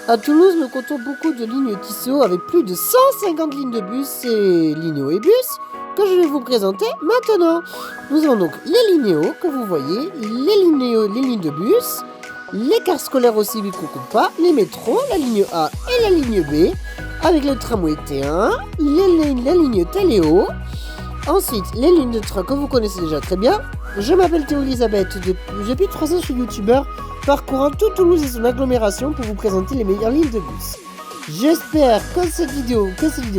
À Toulouse, nous comptons beaucoup de lignes Tissot avec plus de 150 lignes de bus et Linéo et bus que je vais vous présenter maintenant. Nous avons donc les Linéo que vous voyez, les lignes de bus, les cars scolaires aussi Micro-Coupa, les métros, la ligne A et la ligne B, avec le tramway T1, la ligne Téléo. Ensuite, les lignes de train que vous connaissez déjà très bien. Je m'appelle Théo Elisabeth, depuis 3 ans je suis youtubeur, parcourant toute Toulouse et son agglomération pour vous présenter les meilleures lignes de bus. J'espère que cette vidéo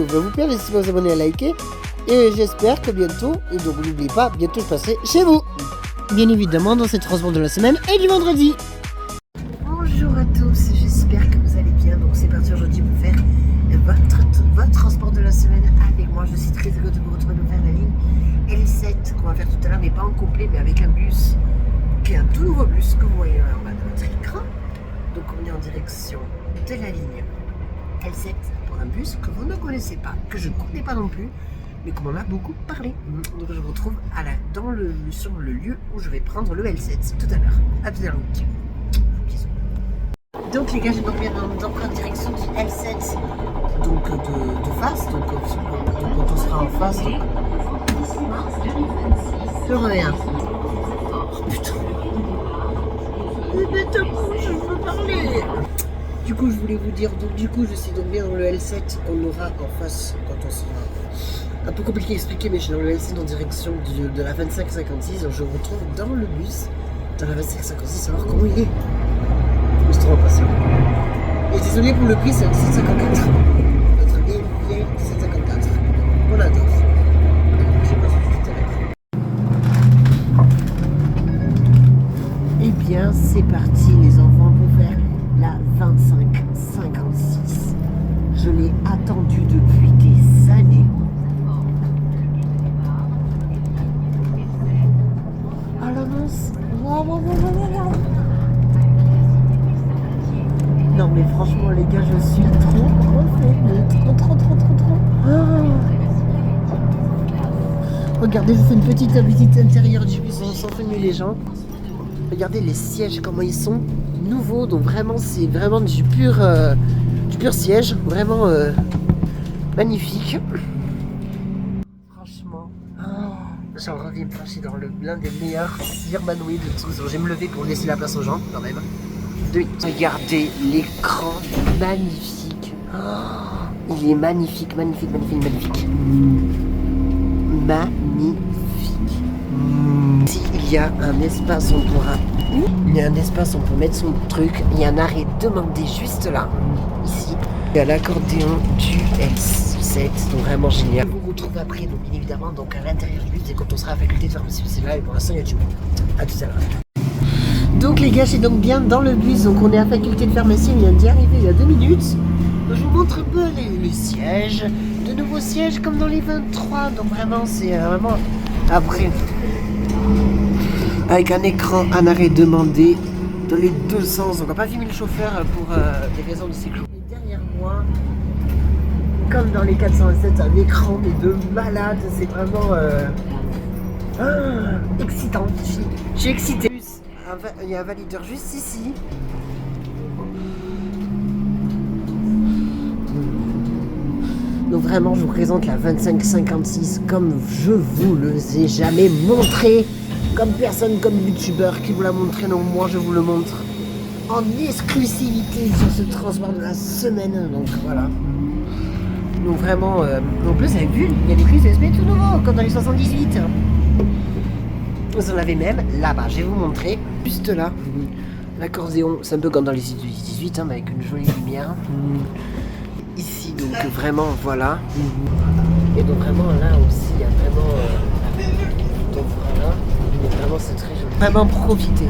va vous plaire, n'hésitez pas à vous abonner et à liker. Et j'espère que bientôt, et donc n'oubliez pas, bientôt je passerai chez vous. Bien évidemment dans ces transports de la semaine et du vendredi. Bonjour à tous, j'espère que vous allez bien. Donc c'est parti aujourd'hui pour faire votre transport de la semaine avec moi. Je suis très heureux de vous retrouver pour faire la ligne L7 qu'on va faire tout à l'heure, mais pas en complet, mais avec un bus qui est un tout nouveau bus que vous voyez en bas de votre écran. Donc on est en direction de la ligne L7 pour un bus que vous ne connaissez pas, que je ne connais pas non plus, mais qu'on m'en a beaucoup parlé. Donc je vous retrouve sur le lieu où je vais prendre le L7 tout à l'heure. À tout à l'heure. Donc les gars, je vais en direction du L7, donc de face, donc quand on sera en face, donc je reviens. Oh putain, je veux parler. Du coup, je voulais vous dire, donc du coup, je suis donc bien dans le L7 qu'on aura en face quand on sera. Un peu compliqué à expliquer, mais je suis dans le L7 en direction de la 2556. Donc je vous retrouve dans le bus, dans la 2556, savoir comment il est. Je suis trop impatient. Et désolé pour le prix, c'est un 1754. Notre vieille 1754. On adore. Je sais pas si je suis avec. Eh bien, c'est parti les enfants pour faire la 2556. Je l'ai attendu depuis des années. Ah l'annonce. Non mais franchement les gars, je suis trop trop. Regardez, je fais une petite visite intérieure du bus sans filmer les gens. Regardez les sièges, comment ils sont nouveaux, donc vraiment c'est vraiment du pur siège, vraiment magnifique. Franchement, j'en reviens pas, je suis dans l'un des meilleurs Urbanway de tous. Je vais me lever pour laisser la place aux gens quand même. Regardez l'écran, magnifique. Il est magnifique. S'il y a un espace, on peut mettre son truc. Il y a un arrêt demandé juste là, ici. Il y a l'accordéon du L7, donc vraiment génial. Vous retrouvez après, donc bien évidemment, donc à l'intérieur du bus, et quand on sera à la faculté de pharmacie, c'est là, et pour l'instant il y a du monde. À tout à l'heure. Donc les gars, je suis donc bien dans le bus, donc on est à la faculté de pharmacie, on vient d'y arriver il y a 2 minutes. Je vous montre un peu les sièges, de nouveaux sièges comme dans les 23, donc vraiment c'est vraiment après. Avec un écran, un arrêt demandé dans les deux sens, donc on va pas filmer le chauffeur pour des raisons de sécurité. Et derrière moi, comme dans les 407, un écran mais de malade, c'est vraiment excitant, je suis excité. Il y a un valideur juste ici. Donc vraiment, je vous présente la 2556 comme je vous le ai jamais montré. Comme personne, comme youtubeur qui vous l'a montré, donc moi je vous le montre en exclusivité sur ce transport de la semaine. Donc voilà. Donc vraiment, en plus vous avez vu, il y a des prises USB tout nouveau, comme dans les 78. Vous en avez même là-bas, je vais vous montrer, juste là. L'accordéon, c'est un peu comme dans les 18, mais avec une jolie lumière. Ici, donc vraiment, voilà. Et donc vraiment, là aussi, il y a vraiment... donc voilà, mais vraiment, c'est très joli. Vraiment profiter.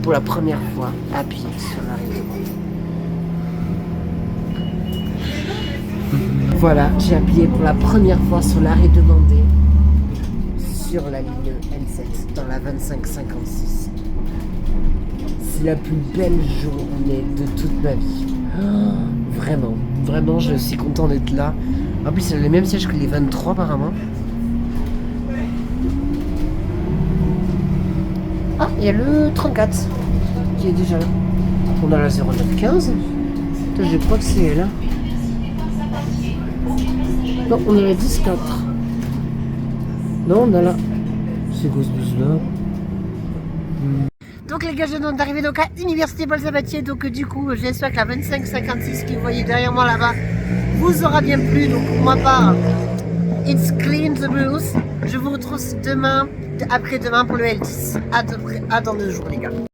Pour la première fois, appuyez sur l'arrêt demandé. Voilà, j'ai appuyé pour la première fois sur l'arrêt demandé sur la ligne L7 dans la 2556. c'est la plus belle journée de toute ma vie. Oh, vraiment, vraiment, je suis content d'être là. En plus, c'est le même siège que les 23 apparemment. Ah, il y a le 34 qui est déjà là. On a la 0915. Je crois que c'est elle. Hein. Non, on a la 10-4. Non, on a la... C'est quoi ce bus-là? Donc les gars, je viens d'arriver donc à Université Paul Sabatier. Donc du coup, j'espère que la 2556 que vous voyez derrière moi là-bas vous aura bien plu. Donc pour ma part, it's clean the bus. Je vous retrouve demain, après-demain pour le L10. À dans 2 jours les gars.